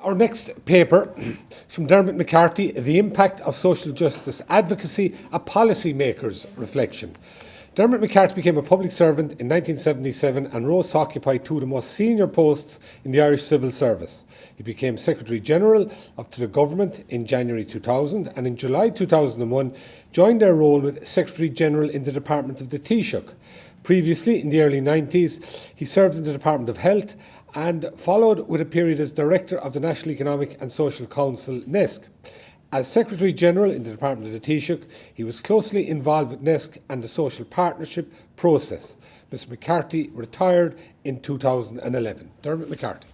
Our next paper is from Dermot McCarthy, The Impact of Social Justice Advocacy, a Policymaker's Reflection. Dermot McCarthy became a public servant in 1977 and rose to occupy two of the most senior posts in the Irish civil service. He became Secretary-General to the government in January 2000 and in July 2001 joined their role with Secretary-General in the Department of the Taoiseach. Previously, in the early 90s, he served in the Department of Health and followed with a period as Director of the National Economic and Social Council, NESC. As Secretary-General in the Department of the Taoiseach, he was closely involved with NESC and the social partnership process. Mr McCarthy retired in 2011. Dermot McCarthy.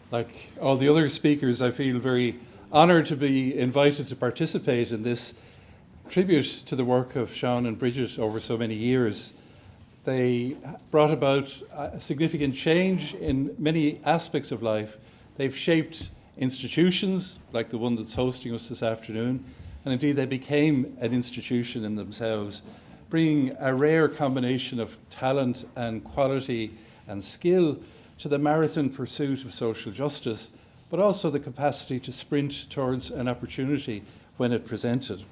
Like all the other speakers, I feel very honoured to be invited to participate in this tribute to the work of Seán and Brigid over so many years. They brought about a significant change in many aspects of life. They've shaped institutions like the one that's hosting us this afternoon, and indeed they became an institution in themselves, bringing a rare combination of talent and quality and skill to the marathon pursuit of social justice, but also the capacity to sprint towards an opportunity when it presented.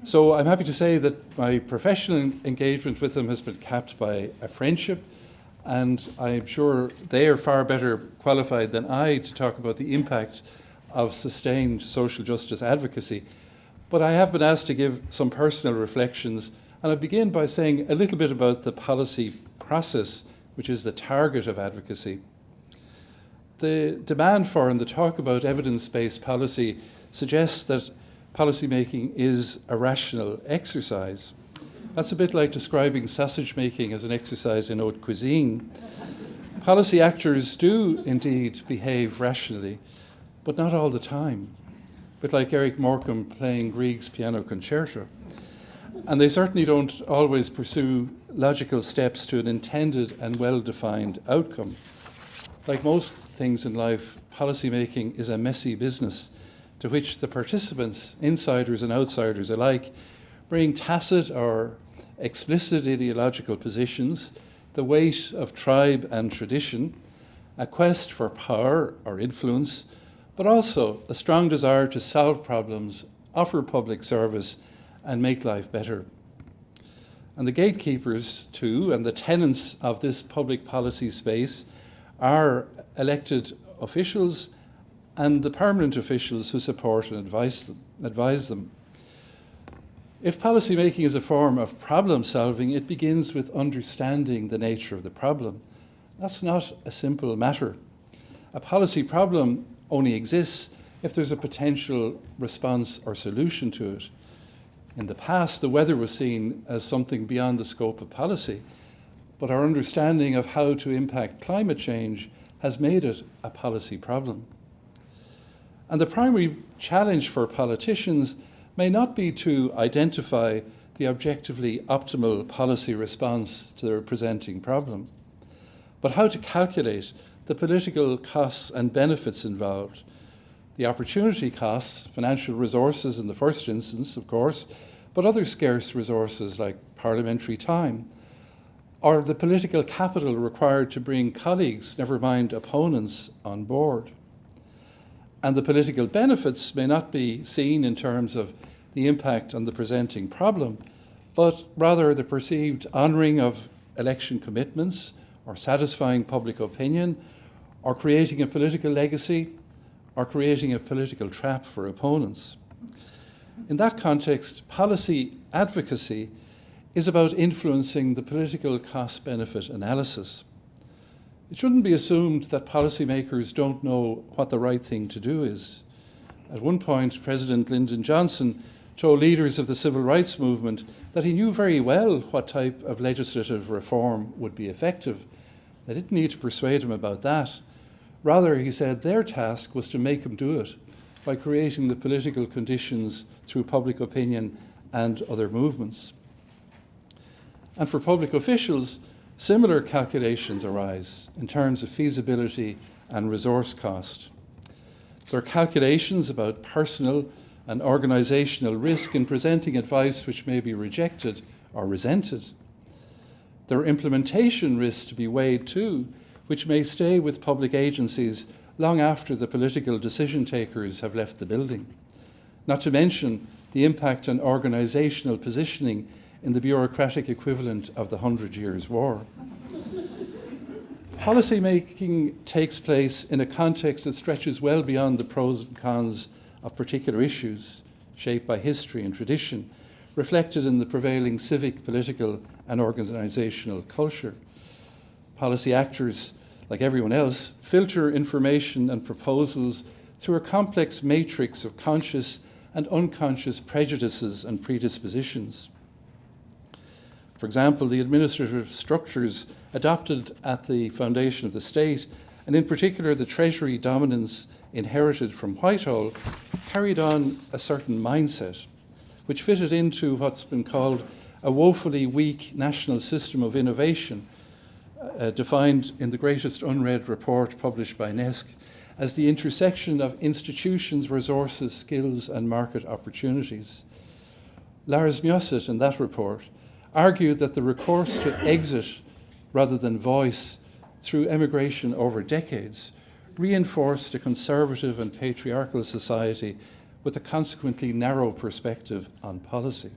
So I'm happy to say that my professional engagement with them has been capped by a friendship, and I'm sure they are far better qualified than I to talk about the impact of sustained social justice advocacy. But I have been asked to give some personal reflections, and I begin by saying a little bit about the policy process, which is the target of advocacy. The demand for and the talk about evidence-based policy suggests that policymaking is a rational exercise. That's a bit like describing sausage making as an exercise in haute cuisine. Policy actors do indeed behave rationally, but not all the time. A bit like Eric Morecambe playing Grieg's piano concerto. And they certainly don't always pursue logical steps to an intended and well-defined outcome. Like most things in life, policymaking is a messy business to which the participants, insiders and outsiders alike, bring tacit or explicit ideological positions, the weight of tribe and tradition, a quest for power or influence, but also a strong desire to solve problems, offer public service, and make life better. And the gatekeepers, too, and the tenants of this public policy space are elected officials and the permanent officials who support and advise them. If policymaking is a form of problem solving, it begins with understanding the nature of the problem. That's not a simple matter. A policy problem only exists if there's a potential response or solution to it. In the past, the weather was seen as something beyond the scope of policy, but our understanding of how to impact climate change has made it a policy problem. And the primary challenge for politicians may not be to identify the objectively optimal policy response to the presenting problem, but how to calculate the political costs and benefits involved. The opportunity costs, financial resources in the first instance, of course, but other scarce resources like parliamentary time, or the political capital required to bring colleagues, never mind opponents, on board. And the political benefits may not be seen in terms of the impact on the presenting problem, but rather the perceived honouring of election commitments, or satisfying public opinion, or creating a political legacy, or creating a political trap for opponents. In that context, policy advocacy is about influencing the political cost-benefit analysis. It shouldn't be assumed that policymakers don't know what the right thing to do is. At one point, President Lyndon Johnson told leaders of the civil rights movement that he knew very well what type of legislative reform would be effective. They didn't need to persuade him about that. Rather, he said their task was to make him do it by creating the political conditions through public opinion and other movements. And for public officials, similar calculations arise in terms of feasibility and resource cost. There are calculations about personal and organisational risk in presenting advice which may be rejected or resented. Their implementation risks to be weighed too, which may stay with public agencies long after the political decision takers have left the building. Not to mention the impact on organisational positioning in the bureaucratic equivalent of the 100 Years' War. Policy making takes place in a context that stretches well beyond the pros and cons of particular issues, shaped by history and tradition, reflected in the prevailing civic, political, and organisational culture. Policy actors, like everyone else, filter information and proposals through a complex matrix of conscious and unconscious prejudices and predispositions. For example, the administrative structures adopted at the foundation of the state, and in particular the Treasury dominance inherited from Whitehall, carried on a certain mindset, which fitted into what's been called a woefully weak national system of innovation, defined in the greatest unread report published by NESC as the intersection of institutions, resources, skills, and market opportunities. Lars Mjøseth, in that report, argued that the recourse to exit rather than voice through emigration over decades reinforced a conservative and patriarchal society with a consequently narrow perspective on policy.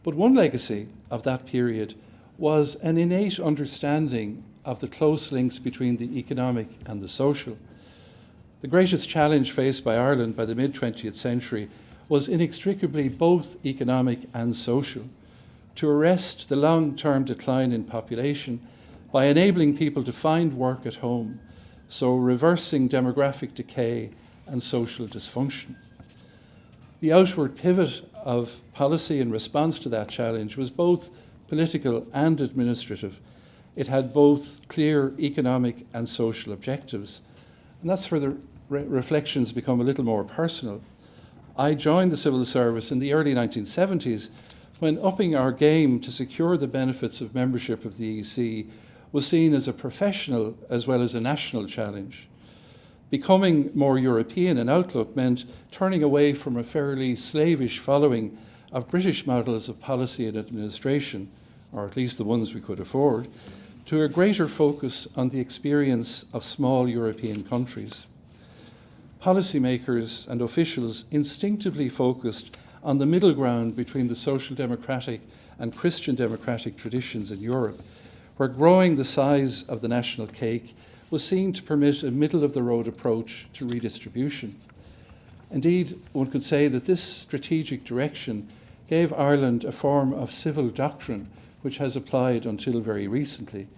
But one legacy of that period was an innate understanding of the close links between the economic and the social. The greatest challenge faced by Ireland by the mid-20th century was inextricably both economic and social, to arrest the long-term decline in population by enabling people to find work at home, so reversing demographic decay and social dysfunction. The outward pivot of policy in response to that challenge was both political and administrative. It had both clear economic and social objectives. And that's where the reflections become a little more personal. I joined the civil service in the early 1970s when upping our game to secure the benefits of membership of the EC was seen as a professional as well as a national challenge. Becoming more European in outlook meant turning away from a fairly slavish following of British models of policy and administration, or at least the ones we could afford, to a greater focus on the experience of small European countries. Policymakers and officials instinctively focused on the middle ground between the social democratic and Christian democratic traditions in Europe, where growing the size of the national cake was seen to permit a middle-of-the-road approach to redistribution. Indeed, one could say that this strategic direction gave Ireland a form of civil doctrine which has applied until very recently.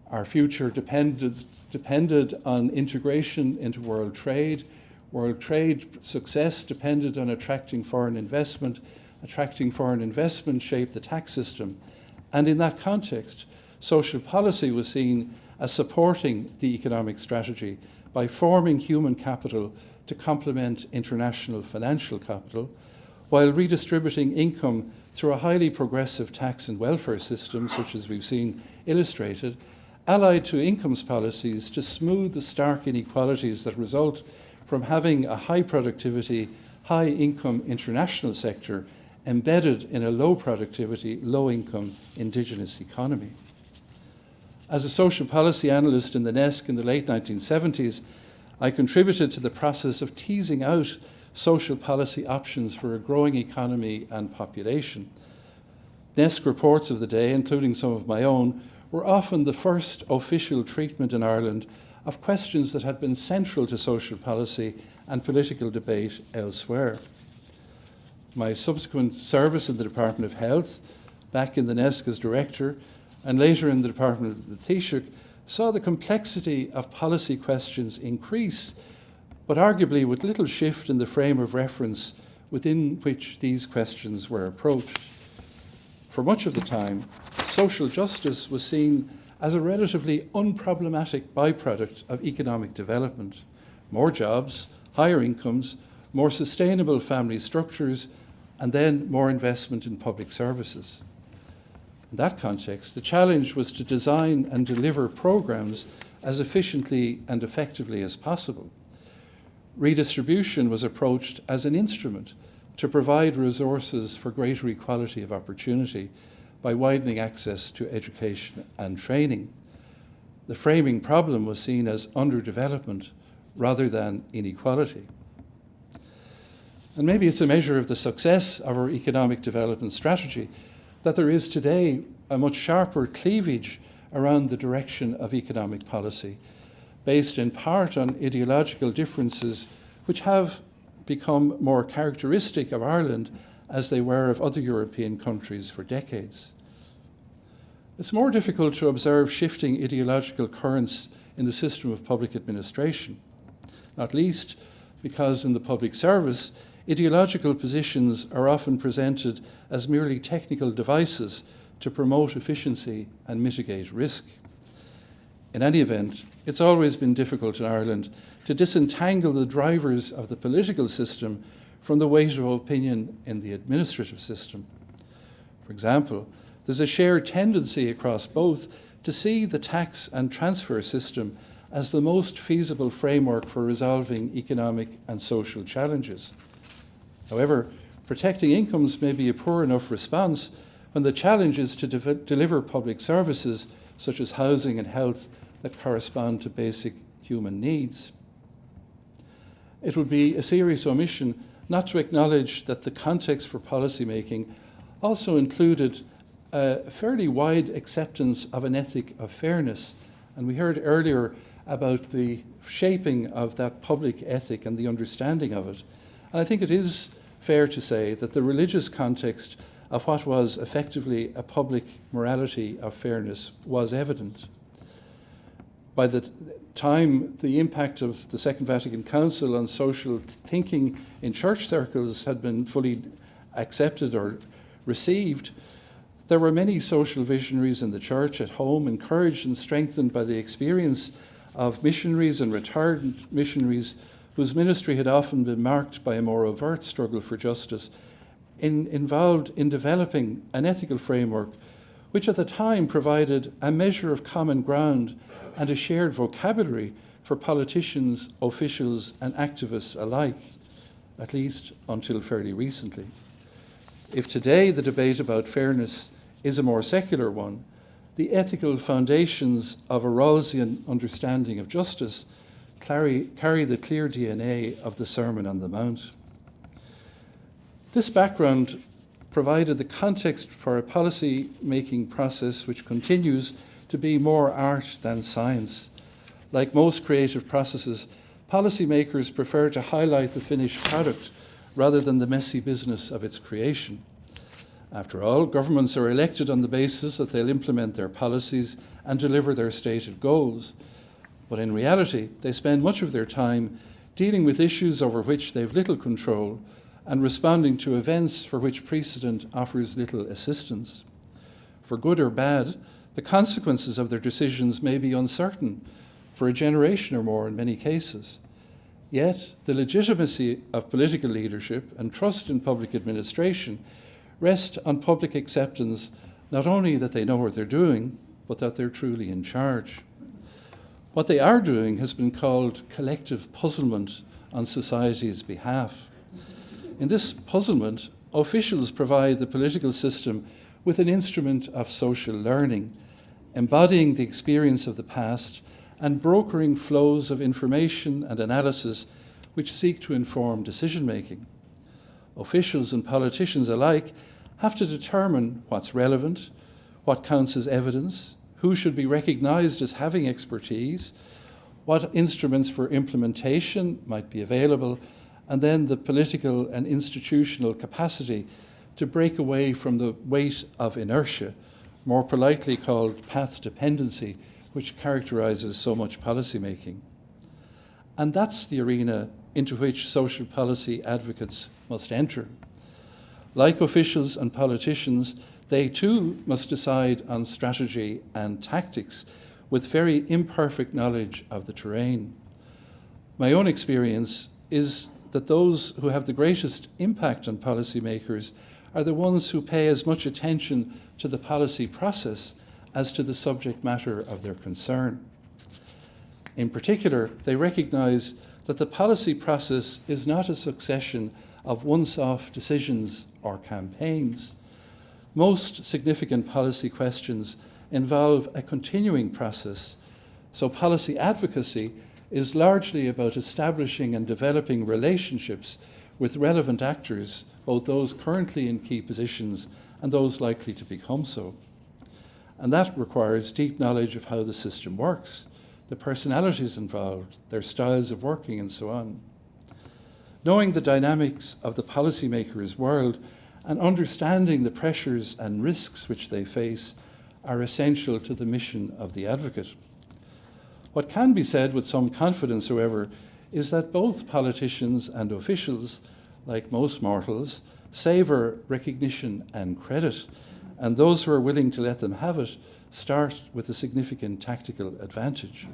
Our future depended on integration into world trade. World trade success depended on attracting foreign investment. Attracting foreign investment shaped the tax system. And in that context, social policy was seen as supporting the economic strategy by forming human capital to complement international financial capital, while redistributing income through a highly progressive tax and welfare system, such as we've seen illustrated, allied to incomes policies to smooth the stark inequalities that result from having a high productivity, high income international sector embedded in a low productivity, low income indigenous economy. As a social policy analyst in the NESC in the late 1970s, I contributed to the process of teasing out social policy options for a growing economy and population. NESC reports of the day, including some of my own, were often the first official treatment in Ireland of questions that had been central to social policy and political debate elsewhere. My subsequent service in the Department of Health, back in the NESC as director, and later in the Department of the Taoiseach, saw the complexity of policy questions increase, but arguably with little shift in the frame of reference within which these questions were approached. For much of the time, social justice was seen as a relatively unproblematic byproduct of economic development. More jobs, higher incomes, more sustainable family structures, and then more investment in public services. In that context, the challenge was to design and deliver programs as efficiently and effectively as possible. Redistribution was approached as an instrument to provide resources for greater equality of opportunity by widening access to education and training. The framing problem was seen as underdevelopment rather than inequality. And maybe it's a measure of the success of our economic development strategy that there is today a much sharper cleavage around the direction of economic policy, based in part on ideological differences which have become more characteristic of Ireland as they were of other European countries for decades. It's more difficult to observe shifting ideological currents in the system of public administration, not least because in the public service, ideological positions are often presented as merely technical devices to promote efficiency and mitigate risk. In any event, it's always been difficult in Ireland to disentangle the drivers of the political system from the weight of opinion in the administrative system. For example, there's a shared tendency across both to see the tax and transfer system as the most feasible framework for resolving economic and social challenges. However, protecting incomes may be a poor enough response when the challenge is to deliver public services such as housing and health that correspond to basic human needs. It would be a serious omission not to acknowledge that the context for policy making also included a fairly wide acceptance of an ethic of fairness. And we heard earlier about the shaping of that public ethic and the understanding of it. And I think it is fair to say that the religious context of what was effectively a public morality of fairness was evident. By the time the impact of the Second Vatican Council on social thinking in church circles had been fully accepted or received, there were many social visionaries in the church at home, encouraged and strengthened by the experience of missionaries and retired missionaries whose ministry had often been marked by a more overt struggle for justice, involved in developing an ethical framework which at the time provided a measure of common ground and a shared vocabulary for politicians, officials, and activists alike, at least until fairly recently. If today the debate about fairness is a more secular one, the ethical foundations of a Rawlsian understanding of justice carry the clear DNA of the Sermon on the Mount. This background provided the context for a policy-making process which continues to be more art than science. Like most creative processes, policymakers prefer to highlight the finished product rather than the messy business of its creation. After all, governments are elected on the basis that they'll implement their policies and deliver their stated goals. But in reality, they spend much of their time dealing with issues over which they've little control and responding to events for which precedent offers little assistance. For good or bad, the consequences of their decisions may be uncertain for a generation or more in many cases. Yet, the legitimacy of political leadership and trust in public administration rest on public acceptance not only that they know what they're doing, but that they're truly in charge. What they are doing has been called collective puzzlement on society's behalf. In this puzzlement, officials provide the political system with an instrument of social learning, embodying the experience of the past and brokering flows of information and analysis which seek to inform decision-making. Officials and politicians alike have to determine what's relevant, what counts as evidence, who should be recognised as having expertise, what instruments for implementation might be available, and then the political and institutional capacity to break away from the weight of inertia, more politely called path dependency, which characterises so much policymaking. And that's the arena into which social policy advocates must enter. Like officials and politicians, they too must decide on strategy and tactics with very imperfect knowledge of the terrain. My own experience is that those who have the greatest impact on policymakers are the ones who pay as much attention to the policy process as to the subject matter of their concern. In particular, they recognise that the policy process is not a succession of once-off decisions or campaigns. Most significant policy questions involve a continuing process, so policy advocacy is largely about establishing and developing relationships with relevant actors, both those currently in key positions and those likely to become so. And that requires deep knowledge of how the system works, the personalities involved, their styles of working, and so on. Knowing the dynamics of the policymakers' world and understanding the pressures and risks which they face are essential to the mission of the advocate. What can be said with some confidence, however, is that both politicians and officials, like most mortals, savour recognition and credit, and those who are willing to let them have it start with a significant tactical advantage.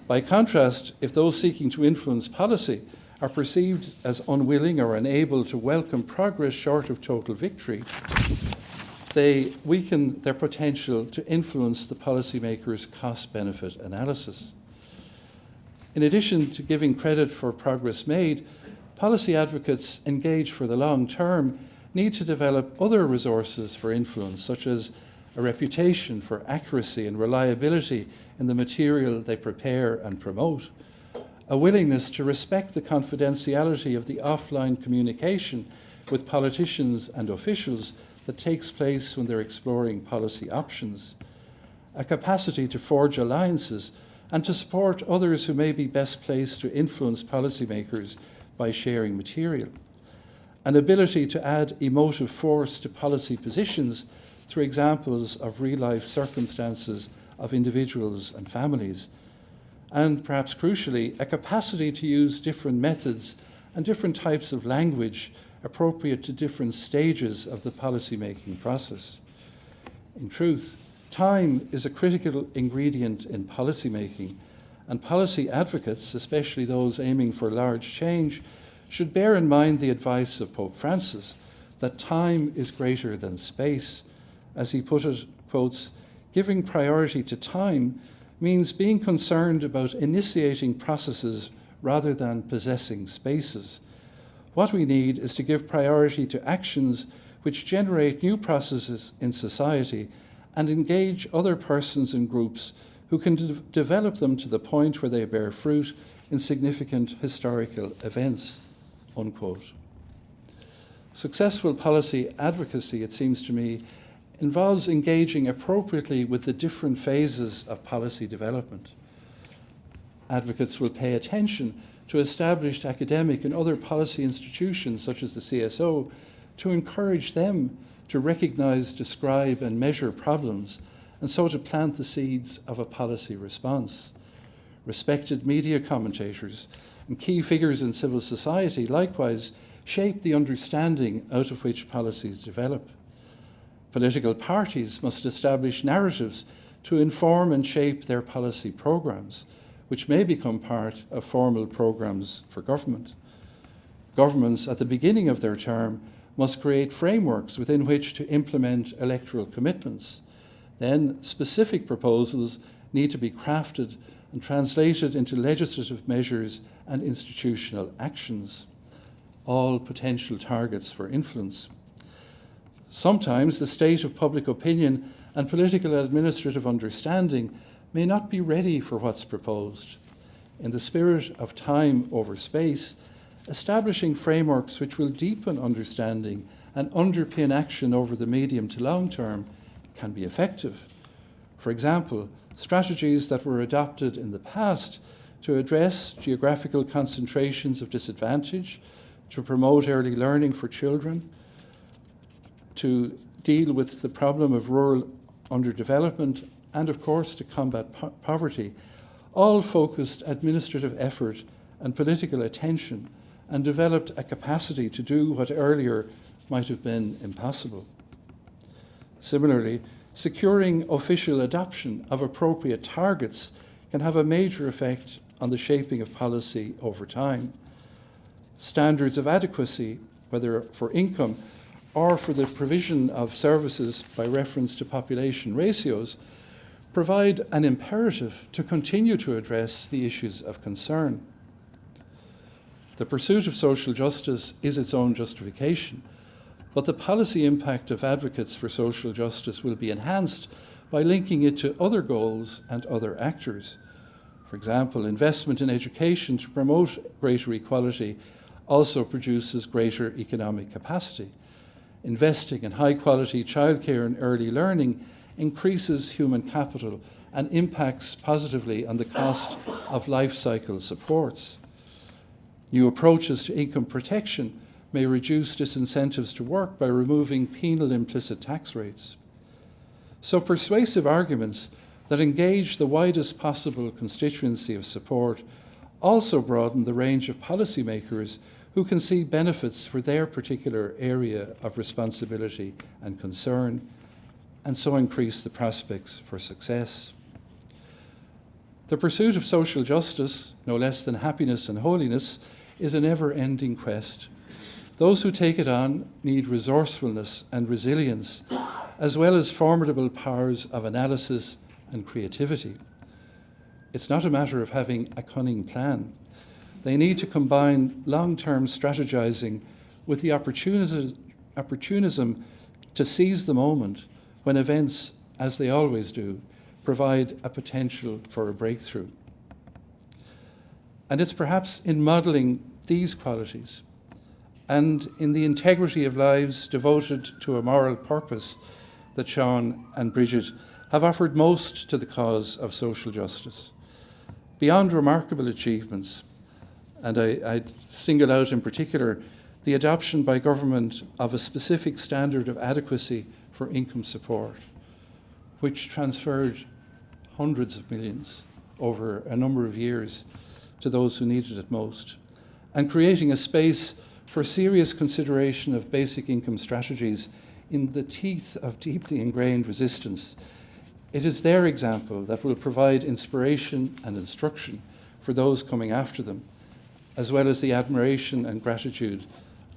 By contrast, if those seeking to influence policy are perceived as unwilling or unable to welcome progress short of total victory, they weaken their potential to influence the policymakers' cost-benefit analysis. In addition to giving credit for progress made, policy advocates engaged for the long term need to develop other resources for influence, such as a reputation for accuracy and reliability in the material they prepare and promote, a willingness to respect the confidentiality of the offline communication with politicians and officials that takes place when they're exploring policy options, a capacity to forge alliances and to support others who may be best placed to influence policymakers by sharing material, an ability to add emotive force to policy positions through examples of real-life circumstances of individuals and families, and perhaps crucially, a capacity to use different methods and different types of language appropriate to different stages of the policy-making process. In truth, time is a critical ingredient in policy-making, and policy advocates, especially those aiming for large change, should bear in mind the advice of Pope Francis that time is greater than space. As he put it, quotes, "Giving priority to time means being concerned about initiating processes rather than possessing spaces. What we need is to give priority to actions which generate new processes in society and engage other persons and groups who can develop them to the point where they bear fruit in significant historical events," unquote. Successful policy advocacy, it seems to me, involves engaging appropriately with the different phases of policy development. Advocates will pay attention to established academic and other policy institutions such as the CSO to encourage them to recognise, describe and measure problems and so to plant the seeds of a policy response. Respected media commentators and key figures in civil society likewise shape the understanding out of which policies develop. Political parties must establish narratives to inform and shape their policy programmes, which may become part of formal programmes for government. Governments at the beginning of their term must create frameworks within which to implement electoral commitments. Then specific proposals need to be crafted and translated into legislative measures and institutional actions, all potential targets for influence. Sometimes the state of public opinion and political administrative understanding may not be ready for what's proposed. In the spirit of time over space, establishing frameworks which will deepen understanding and underpin action over the medium to long term can be effective. For example, strategies that were adopted in the past to address geographical concentrations of disadvantage, to promote early learning for children, to deal with the problem of rural underdevelopment, and of course to combat poverty, all focused administrative effort and political attention and developed a capacity to do what earlier might have been impossible. Similarly, securing official adoption of appropriate targets can have a major effect on the shaping of policy over time. Standards of adequacy, whether for income or for the provision of services by reference to population ratios, provide an imperative to continue to address the issues of concern. The pursuit of social justice is its own justification, but the policy impact of advocates for social justice will be enhanced by linking it to other goals and other actors. For example, investment in education to promote greater equality also produces greater economic capacity. Investing in high-quality childcare and early learning increases human capital and impacts positively on the cost of life cycle supports. New approaches to income protection may reduce disincentives to work by removing penal implicit tax rates. So persuasive arguments that engage the widest possible constituency of support also broaden the range of policymakers who can see benefits for their particular area of responsibility and concern, and so increase the prospects for success. The pursuit of social justice, no less than happiness and holiness, is a never-ending quest. Those who take it on need resourcefulness and resilience, as well as formidable powers of analysis and creativity. It's not a matter of having a cunning plan. They need to combine long-term strategizing with the opportunism to seize the moment when events, as they always do, provide a potential for a breakthrough. And it's perhaps in modelling these qualities and in the integrity of lives devoted to a moral purpose that Seán and Brigid have offered most to the cause of social justice. Beyond remarkable achievements, and I single out in particular the adoption by government of a specific standard of adequacy for income support, which transferred hundreds of millions over a number of years to those who needed it most, and creating a space for serious consideration of basic income strategies in the teeth of deeply ingrained resistance. It is their example that will provide inspiration and instruction for those coming after them, as well as the admiration and gratitude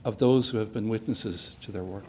of those who have been witnesses to their work.